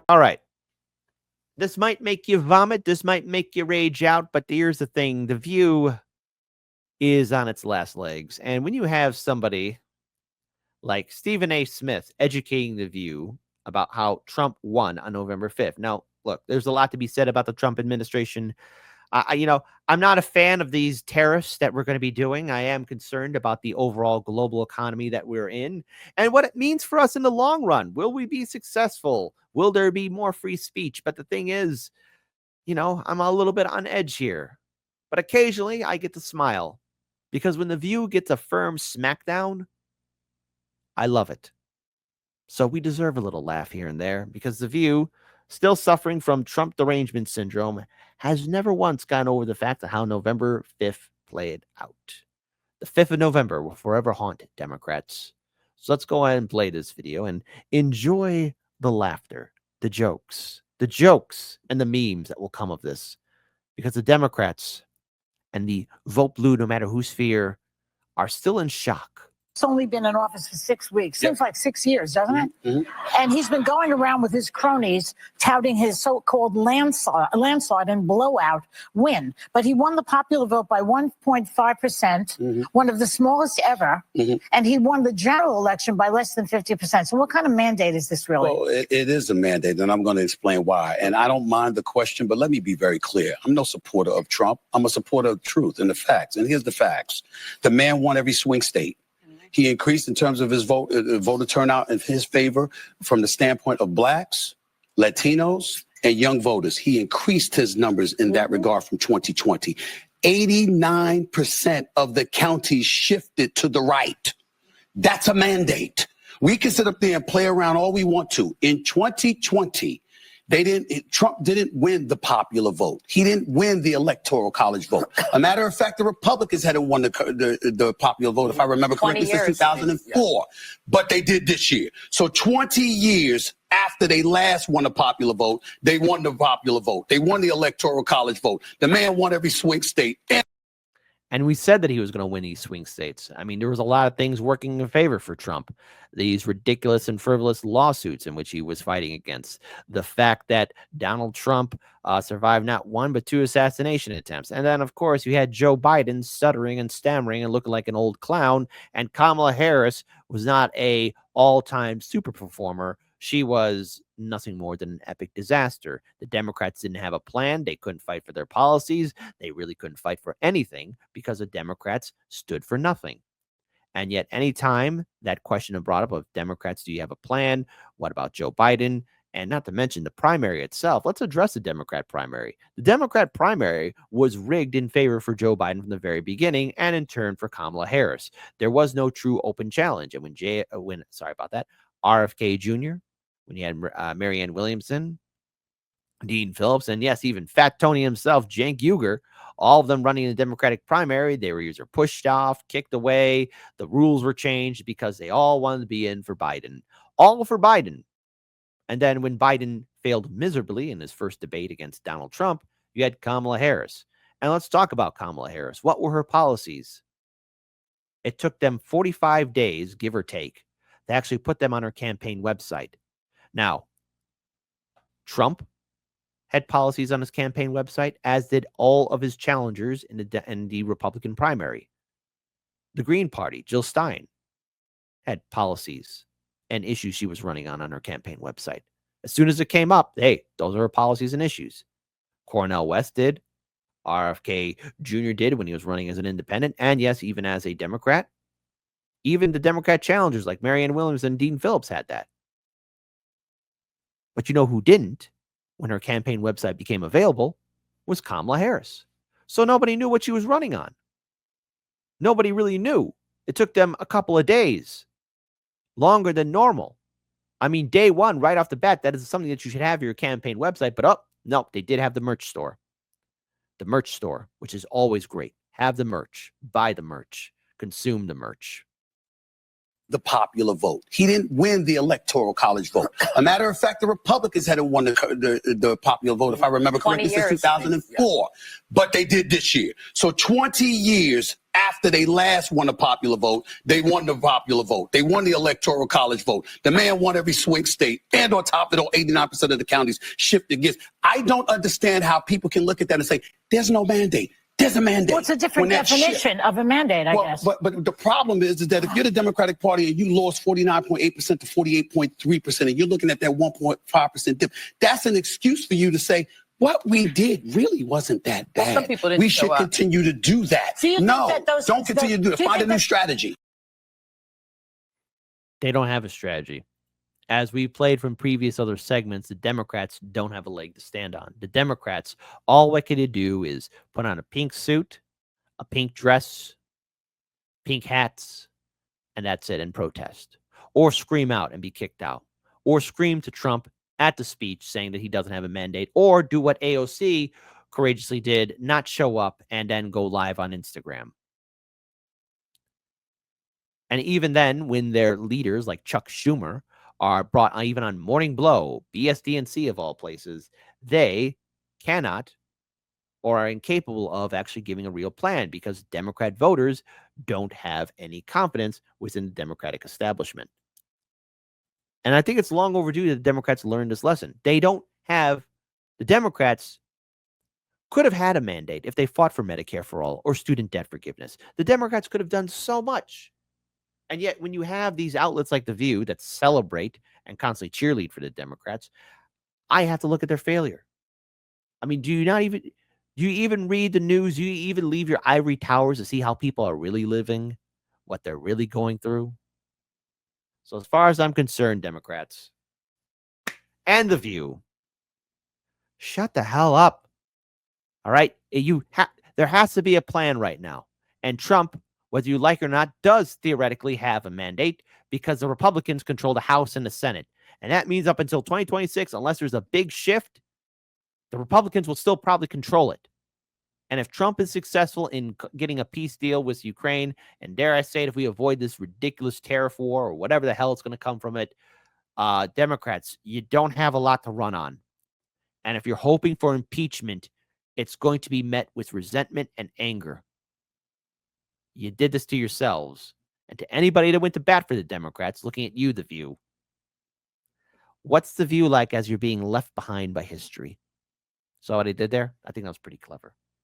All right. This might make you vomit. This might make you rage out. But here's the thing. The View is on its last legs. And when you have somebody like Stephen A. Smith educating The View about how Trump won on November 5th. Now, look, there's a lot to be said about the Trump administration. I'm not a fan of these tariffs that we're going to be doing. I am concerned about the overall global economy that we're in and what it means for us in the long run. Will we be successful? Will there be more free speech? But the thing is, I'm a little bit on edge here. But occasionally I get to smile because when The View gets a firm smackdown, I love it. So we deserve a little laugh here and there because The View, still suffering from Trump derangement syndrome, has never once gone over the fact of how November 5th played out. The 5th of November will forever haunt Democrats. So let's go ahead and play this video and enjoy the laughter, the jokes, and the memes that will come of this. Because the Democrats and the vote blue, no matter whose sphere, are still in shock. It's only been in office for 6 weeks. Seems like 6 years, doesn't it? Mm-hmm. And he's been going around with his cronies touting his so-called landslide and blowout win. But he won the popular vote by 1.5%, one of the smallest ever. And he won the general election by less than 50%. So what kind of mandate is this really? Well, it is a mandate, and I'm going to explain why. And I don't mind the question, but let me be very clear. I'm no supporter of Trump. I'm a supporter of truth and the facts. And here's the facts. The man won every swing state. He increased in terms of his voter turnout in his favor from the standpoint of blacks, Latinos, and young voters. He increased his numbers in that regard from 2020. 89% of the counties shifted to the right. That's a mandate. We can sit up there and play around all we want to. In 2020, Trump didn't win the popular vote. He didn't win the electoral college vote. A matter of fact, the Republicans hadn't won the popular vote, if I remember correctly, since 2004. But they did this year. So 20 years after they last won the popular vote, they won the popular vote. They won the electoral college vote. The man won every swing state. And we said that he was going to win these swing states. I mean, there was a lot of things working in favor for Trump. These ridiculous and frivolous lawsuits in which he was fighting against. The fact that Donald Trump survived not one but two assassination attempts. And then, of course, you had Joe Biden stuttering and stammering and looking like an old clown. And Kamala Harris was not a all-time super performer. She was nothing more than an epic disaster. The Democrats didn't have a plan. They couldn't fight for their policies. They really couldn't fight for anything because the Democrats stood for nothing. And yet, anytime that question is brought up of Democrats, do you have a plan? What about Joe Biden? And not to mention the primary itself. Let's address the Democrat primary. The Democrat primary was rigged in favor for Joe Biden from the very beginning and in turn for Kamala Harris. There was no true open challenge. And when RFK Jr., when you had Marianne Williamson, Dean Phillips, and yes, even Fat Tony himself, Cenk Uygur, all of them running in the Democratic primary, they were either pushed off, kicked away, the rules were changed because they all wanted to be in for Biden. All for Biden. And then when Biden failed miserably in his first debate against Donald Trump, you had Kamala Harris. And let's talk about Kamala Harris. What were her policies? It took them 45 days, give or take, to actually put them on her campaign website. Now, Trump had policies on his campaign website, as did all of his challengers in the Republican primary. The Green Party, Jill Stein, had policies and issues she was running on her campaign website. As soon as it came up, hey, those are her policies and issues. Cornel West did. RFK Jr. did when he was running as an independent, and yes, even as a Democrat. Even the Democrat challengers like Marianne Williamson and Dean Phillips had that. But you know who didn't when her campaign website became available was Kamala Harris. So nobody knew what she was running on. Nobody really knew. It took them a couple of days, longer than normal. I mean, day one, right off the bat, that is something that you should have your campaign website. But no, they did have the merch store. The merch store, which is always great. Have the merch, buy the merch, consume the merch. The popular vote. He didn't win the electoral college vote. A matter of fact, the Republicans hadn't won the popular vote, if I remember correctly, since 2004. But they did this year. So 20 years after after they last won a popular vote, they won the popular vote. They won the electoral college vote. The man won every swing state. And on top of it, 89% of the counties shifted against. I don't understand how people can look at that and say, there's no mandate. There's a mandate. Well, it's a different definition of a mandate, I guess. But the problem is that if you're the Democratic Party and you lost 49.8% to 48.3%, and you're looking at that 1.5% dip, that's an excuse for you to say, what we did really wasn't that bad. Some people didn't we show should up. continue to do that. Do you think No, that those- don't continue to do it. do you Find a think new that- strategy. They don't have a strategy. As we played from previous other segments, the Democrats don't have a leg to stand on. The Democrats, all what can do is put on a pink suit, a pink dress, pink hats, and that's it, and protest. Or scream out and be kicked out. Or scream to Trump at the speech saying that he doesn't have a mandate. Or do what AOC courageously did, not show up and then go live on Instagram. And even then, when their leaders like Chuck Schumer are brought on, even on Morning Blow, BSDNC of all places, they cannot or are incapable of actually giving a real plan because Democrat voters don't have any confidence within the Democratic establishment. And I think it's long overdue that the Democrats learn this lesson. They don't have, the Democrats could have had a mandate if they fought for Medicare for all or student debt forgiveness. The Democrats could have done so much. And yet, when you have these outlets like The View that celebrate and constantly cheerlead for the Democrats, I have to look at their failure. I mean, do you even read the news? Do you even leave your ivory towers to see how people are really living, what they're really going through? So as far as I'm concerned, Democrats and The View, shut the hell up. All right? There has to be a plan right now. And Trump, whether you like it or not, does theoretically have a mandate because the Republicans control the House and the Senate. And that means up until 2026, unless there's a big shift, the Republicans will still probably control it. And if Trump is successful in getting a peace deal with Ukraine, and dare I say it, if we avoid this ridiculous tariff war or whatever the hell is going to come from it, Democrats, you don't have a lot to run on. And if you're hoping for impeachment, it's going to be met with resentment and anger. You did this to yourselves. And to anybody that went to bat for the Democrats, looking at you, The View, what's The View like as you're being left behind by history? Saw what I did there? I think that was pretty clever.